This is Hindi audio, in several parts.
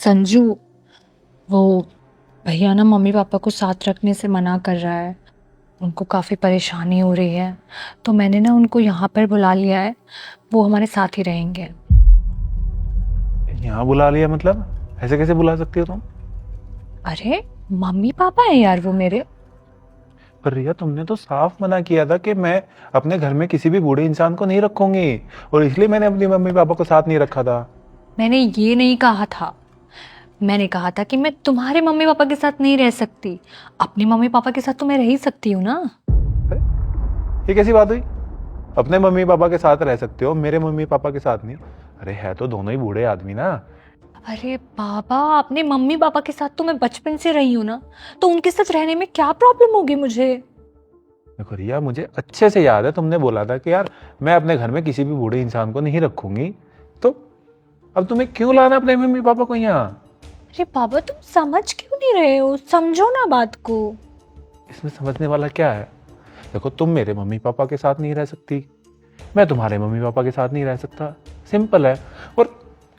संजू, वो भैया ना मम्मी पापा को साथ रखने से मना कर रहा है। उनको काफ़ी परेशानी हो रही है, तो मैंने ना उनको यहाँ पर बुला लिया है। वो हमारे साथ ही रहेंगे। यहाँ बुला लिया मतलब? ऐसे कैसे बुला सकती हो तुम? अरे मम्मी पापा है यार वो मेरे। पर रिया, तुमने तो साफ मना किया था कि मैं अपने घर में किसी भी बूढ़े इंसान को नहीं रखूंगी, और इसलिए मैंने अपनी मम्मी पापा को साथ नहीं रखा था। मैंने ये नहीं कहा था। मैंने कहा था कि मैं तुम्हारे मम्मी पापा के साथ नहीं रह सकती। अपने मम्मी पापा के साथ तो मैं रह ही सकती हूँ ना। अरे, ये कैसी बात हुई? अपने मम्मी पापा के साथ रह सकते हो, मेरे मम्मी पापा के साथ नहीं? अरे है तो दोनों ही बूढ़े आदमी ना। अरे बाबा, अपने मम्मी पापा के साथ तो मैं बचपन से रही हूँ ना, तो उनके साथ रहने में क्या प्रॉब्लम होगी मुझे। देखो रिया, मुझे अच्छे से याद है तुमने बोला था कि यार मैं अपने घर में किसी भी बूढ़े इंसान को नहीं रखूंगी। तो अब तुम्हें क्यों लाना अपने मम्मी पापा को यहाँ? अरे बाबा, तुम समझ क्यों नहीं रहे हो? समझो ना बात को। इसमें समझने वाला क्या है? देखो, तुम मेरे मम्मी पापा के साथ नहीं रह सकती, मैं तुम्हारे मम्मी पापा के साथ नहीं रह सकता। सिंपल है। और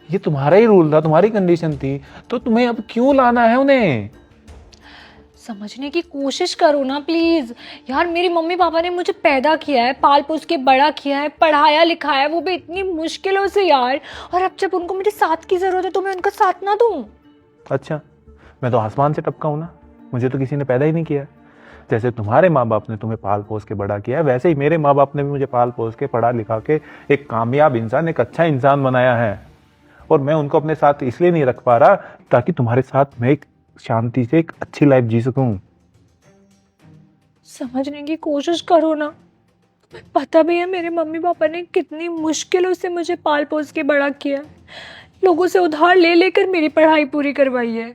ये तुम्हारा ही रूल था, तुम्हारी कंडीशन थी, तो तुम्हें अब क्यों लाना है उन्हें? समझने की कोशिश करो ना प्लीज। यार मेरी मम्मी पापा ने मुझे पैदा किया है, पाल पोस के बड़ा किया है, पढ़ाया लिखाया, वो भी इतनी मुश्किलों से यार। और अब जब उनको मेरे साथ की जरूरत है तो मैं उनका साथ ना दूं? अच्छा, मैं तो आसमान से टपका हूं ना? मुझे तो किसी ने पैदा ही नहीं किया। जैसे तुम्हारे माँ बाप ने तुम्हें पाल पोस के बड़ा किया है, वैसे ही मेरे माँ बाप ने भी मुझे पाल पोस के पढ़ा लिखा के एक कामयाब इंसान, एक अच्छा इंसान बनाया है। और मैं उनको अपने साथ इसलिए नहीं रख पा रहा ताकि तुम्हारे साथ मैं एक शांति से एक अच्छी लाइफ जी सकूं। समझने की कोशिश करो ना। तुम्हें पता भी है मेरे मम्मी पापा ने कितनी मुश्किलों से मुझे पाल पोस के बड़ा किया है। लोगों से उधार ले लेकर मेरी पढ़ाई पूरी करवाई है।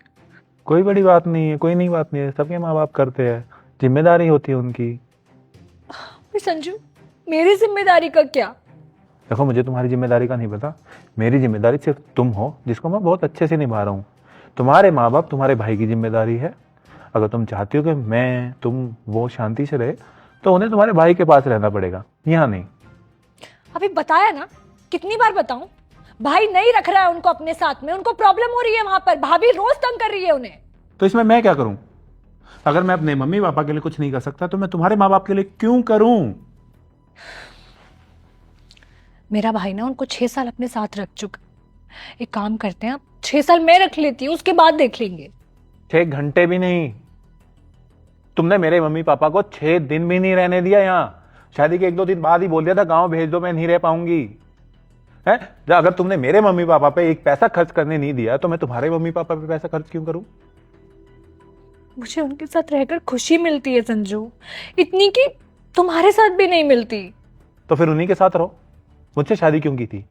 कोई बड़ी बात नहीं है, कोई नहीं बात नहीं है, सबके माँ बाप करते हैं, जिम्मेदारी होती है उनकी। पर संजू, मेरी जिम्मेदारी का क्या? देखो, मुझे तुम्हारी जिम्मेदारी का नहीं पता। मेरी जिम्मेदारी सिर्फ तुम हो, जिसको मैं बहुत अच्छे से निभा रहा हूँ। तुम्हारे माँ बाप तुम्हारे भाई की जिम्मेदारी है। अगर तुम चाहती हो कि मैं तुम वो शांति से रहे, तो उन्हें तुम्हारे भाई के पास रहना पड़ेगा, यहाँ नहीं। अभी बताया ना, कितनी बार बताऊं? भाई नहीं रख रहा है उनको अपने साथ में, उनको प्रॉब्लम हो रही है वहां पर, भाभी रोज तंग कर रही है उन्हें। तो इसमें मैं क्या करूं? अगर मैं अपने मम्मी पापा के लिए कुछ नहीं कर सकता, तो मैं तुम्हारे माँ बाप के लिए क्यों करूं? मेरा भाई ना उनको 6 साल अपने साथ रख चुका। एक काम करते हैं, अब 6 साल मैं रख लेती हूँ, उसके बाद देख लेंगे। 6 घंटे भी नहीं। तुमने मेरे मम्मी पापा को 6 दिन भी नहीं रहने दिया यहाँ। शादी के 1-2 दिन बाद ही बोल दिया था गांव भेज दो, मैं नहीं रह पाऊंगी। है? अगर तुमने मेरे मम्मी पापा पे एक पैसा खर्च करने नहीं दिया, तो मैं तुम्हारे मम्मी पापा पे पैसा खर्च क्यों करूं? मुझे उनके साथ रहकर खुशी मिलती है संजू, इतनी कि तुम्हारे साथ भी नहीं मिलती। तो फिर उन्हीं के साथ रहो। मुझसे शादी क्यों की थी?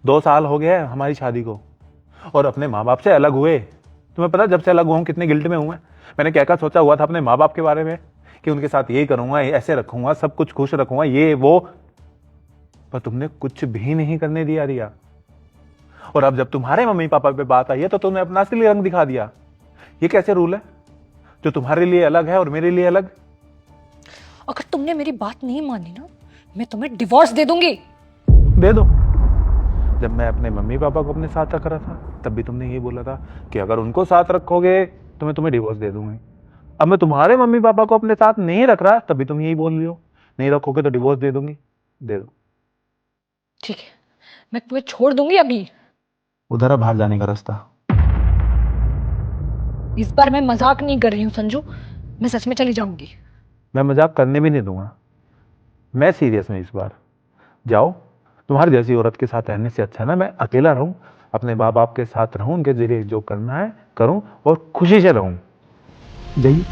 2 साल हो गए हैं हमारी शादी को, और अपने माँ बाप से अलग हुए। तुम्हें पता जब से अलग हुआ हूं कितने गिल्ट में हूं मैं? मैंने क्या क्या सोचा हुआ था अपने माँ बाप के बारे में, कि उनके साथ ये करूंगा, ऐसे रखूंगा, सब कुछ खुश रखूंगा, ये वो। पर तुमने कुछ भी नहीं करने दिया रिया। और अब जब तुम्हारे मम्मी पापा पे बात आई है, तो तुमने अपना असली रंग दिखा दिया। ये कैसे रूल है जो तुम्हारे लिए अलग है और मेरे लिए अलग? अगर तुमने मेरी बात नहीं मानी ना, मैं तुम्हें डिवोर्स दे दूंगी। दे दो। जब मैं अपने मम्मी पापा को अपने साथ रख रहा था, तब भी तुमने यही बोला था कि अगर उनको साथ रखोगे तो मैं तुम्हें डिवोर्स दे दूंगी। अब मैं तुम्हारे मम्मी पापा को अपने साथ नहीं रख रहा, तब भी तुम यही बोल रही हो, नहीं रखोगे तो डिवोर्स दे दूंगी। दे दो। ठीक है, मैं तुम्हें छोड़ दूंगी अभी। उधर है बाहर जाने का रास्ता। इस बार मैं मजाक नहीं कर रही हूँ संजू, मैं सच में चली जाऊंगी। मैं मजाक करने भी नहीं दूंगा। मैं सीरियस हूं इस बार। जाओ। तुम्हारी जैसी औरत के साथ रहने से अच्छा ना मैं अकेला रहूं, अपने माँ बाप के साथ रहूं, उनके जरिए जो करना है करूं, और खुशी से रहूं। जाइए।